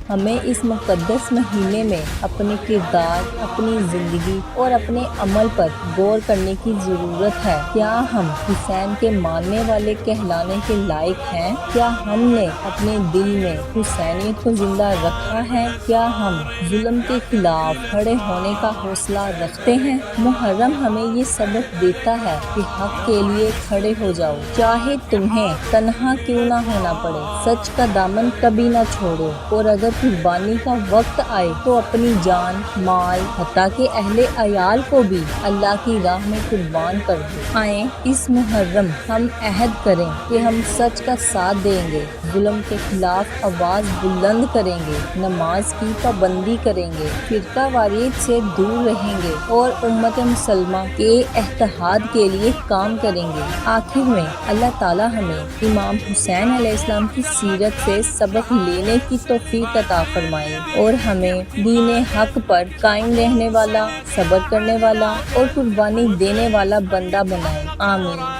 ہمیں اس مقدس مہینے میں اپنے کردار، اپنی زندگی اور اپنے عمل پر غور کرنے کی ضرورت ہے۔ کیا ہم حسین کے ماننے والے کہلانے کے لائق ہیں؟ کیا ہم نے اپنے دل میں حسینیت کو زندہ رکھا ہے؟ کیا ہم ظلم کے خلاف کھڑے ہونے کا حوصلہ رکھتے ہیں؟ محرم ہمیں یہ سبق دیتا ہے کہ حق کے لیے کھڑے ہو جاؤ، چاہے تمہیں تنہا کیوں نہ ہونا پڑے۔ سچ کا دامن کبھی نہ چھوڑو، اور اگر قربانی کا وقت آئے تو اپنی جان، مال، حتیٰ کہ اہل عیال کو بھی اللہ کی راہ میں قربان کر دو۔ آئیں اس محرم ہم عہد کریں کہ ہم سچ کا ساتھ دیں گے، ظلم کے خلاف آواز بلند کریں گے، نماز کی پابندی کریں گے، فرقہ واریت سے دور رہیں گے اور امت مسلمہ کے اتحاد کے لیے کام کریں گے۔ آخر میں اللہ تعالی ہمیں امام حسین علیہ السلام کی سیرت سے سبق لینے کی توفیق عطا فرمائے اور ہمیں دین حق پر قائم رہنے والا، صبر کرنے والا اور قربانی دینے والا بندہ بنائے۔ آمین۔